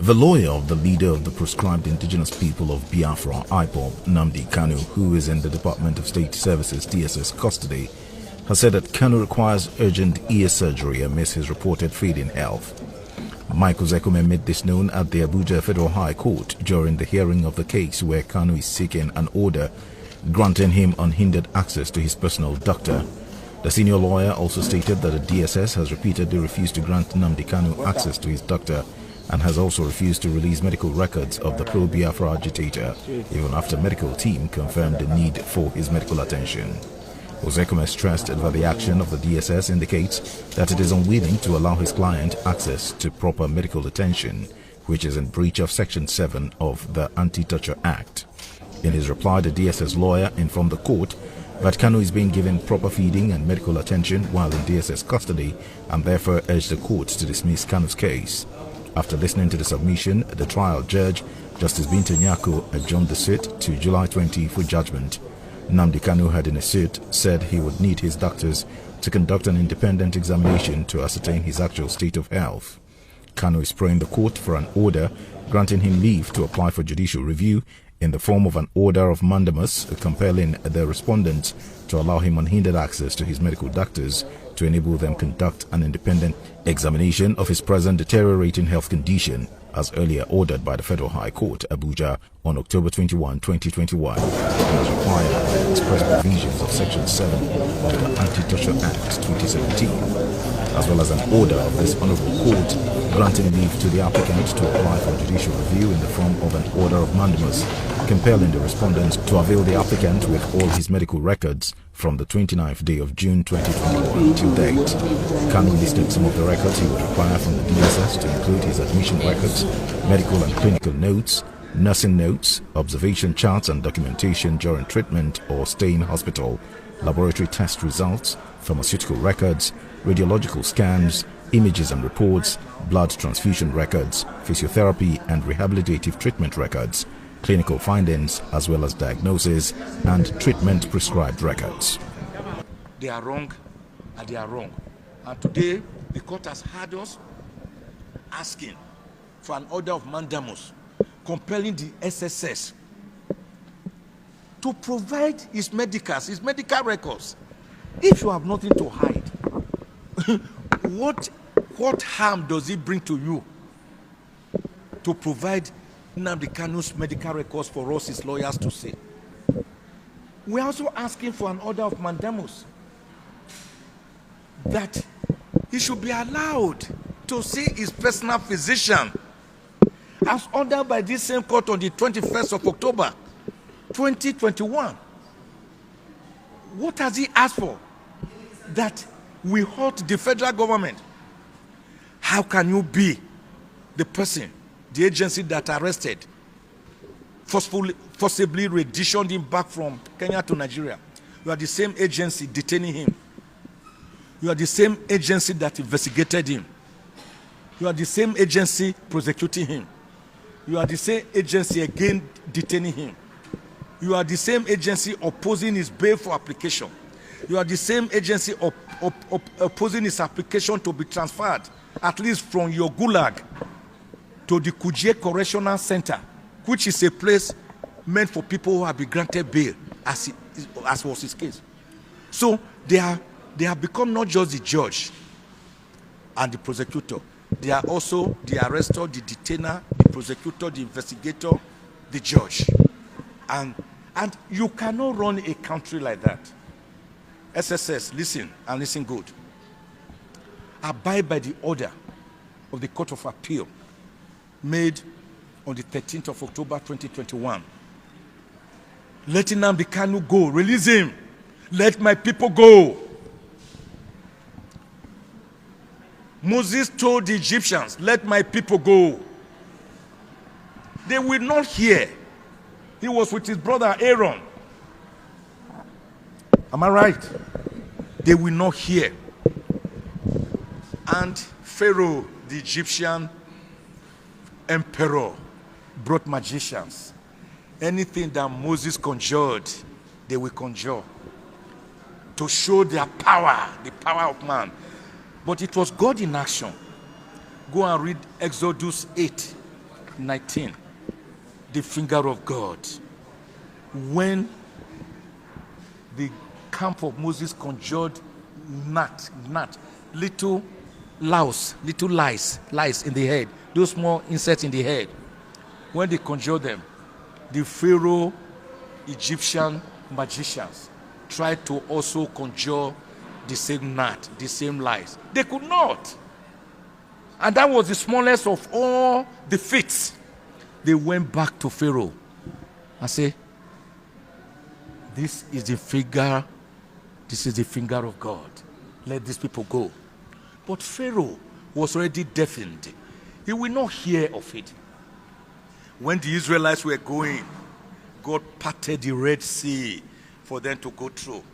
The lawyer of the leader of the proscribed indigenous people of Biafra, IPOB, Nnamdi Kanu, who is in the Department of State Services DSS custody, has said that Kanu requires urgent ear surgery amidst his reported failing health. Michael Zekome made this known at the Abuja Federal High Court during the hearing of the case where Kanu is seeking an order granting him unhindered access to his personal doctor. The senior lawyer also stated that the DSS has repeatedly refused to grant Nnamdi Kanu access to his doctor and has also refused to release medical records of the pro-Biafra agitator, even after medical team confirmed the need for his medical attention. Ozekome stressed that the action of the DSS indicates that it is unwilling to allow his client access to proper medical attention, which is in breach of Section 7 of the Anti-Torture Act. In his reply, the DSS lawyer informed the court that Kanu is being given proper feeding and medical attention while in DSS custody and therefore urged the court to dismiss Kanu's case. After listening to the submission, the trial judge, Justice Binta Nyako, adjourned the suit to July 20 for judgment. Nnamdi Kanu had in a suit said he would need his doctors to conduct an independent examination to ascertain his actual state of health. Kanu is praying the court for an order granting him leave to apply for judicial review in the form of an order of mandamus compelling the respondents to allow him unhindered access to his medical doctors to enable them conduct an independent examination of his present deteriorating health condition, as earlier ordered by the Federal High Court, Abuja, on October 21, 2021, and as required by the express provisions of Section 7 of the Anti-Torture Act 2017, as well as an order of this Honorable Court granting leave to the applicant to apply for judicial review in the form of an order of mandamus, compelling the respondents to avail the applicant with all his medical records from the 29th day of June 2021 till date. Kanu listed some of the records he would require from the DSS to include his admission records, medical and clinical notes, nursing notes, observation charts and documentation during treatment or stay in hospital, laboratory test results, pharmaceutical records, radiological scans, images and reports, blood transfusion records, physiotherapy and rehabilitative treatment records, clinical findings, as well as diagnosis and treatment prescribed records. They are wrong and they are wrong. And today, the court has had us asking for an order of mandamus, compelling the SSS to provide his medical records. If you have nothing to hide, what harm does it bring to you to provide Nnamdi Kanu's medical records for us, his lawyers, to see? We're also asking for an order of mandamus that he should be allowed to see his personal physician as ordered by this same court on the 21st of October 2021. What has he asked for? That we halt the federal government. How can you be the person, the agency that arrested, forcibly renditioned him back from Kenya to Nigeria? You are the same agency detaining him. You are the same agency that investigated him. You are the same agency prosecuting him. You are the same agency again detaining him. You are the same agency opposing his bail for application. You are the same agency opposing his application to be transferred, at least from your gulag, to the Kuje Correctional Center, which is a place meant for people who have been granted bail, as was his case. So they have become not just the judge and the prosecutor. They are also the arrestor, the detainer, the prosecutor, the investigator, the judge. And you cannot run a country like that. SSS, listen and listen good. Abide by the order of the Court of Appeal made on the 13th of October 2021. Let Nnamdi Kanu go. Release him. Let my people go. Moses told the Egyptians, let my people go. They will not hear. He was with his brother Aaron. Am I right? They will not hear. And Pharaoh, the Egyptian emperor, brought magicians. Anything that Moses conjured, they will conjure to show their power, the power of man. But it was God in action. Go and read Exodus 8, 19, the finger of God. When the camp of Moses conjured gnat, little lice in the head, those small insects in the head. When they conjured them, the Pharaoh Egyptian magicians tried to also conjure the same gnat, the same lice. They could not. And that was the smallest of all the feats. They went back to Pharaoh and said, this is the finger of God. Let these people go. But Pharaoh was already deafened. He will not hear of it. When the Israelites were going, God parted the Red Sea for them to go through.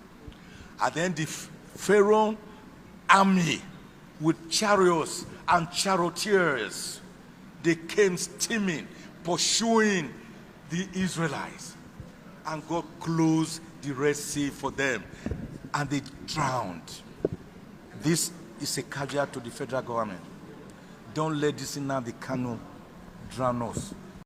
And then the Pharaoh army with chariots and charioteers, they came steaming, pursuing the Israelites. And God closed the Red Sea for them. And they drowned. This is a caveat to the federal government. Don't let this Nnamdi Kanu drown us.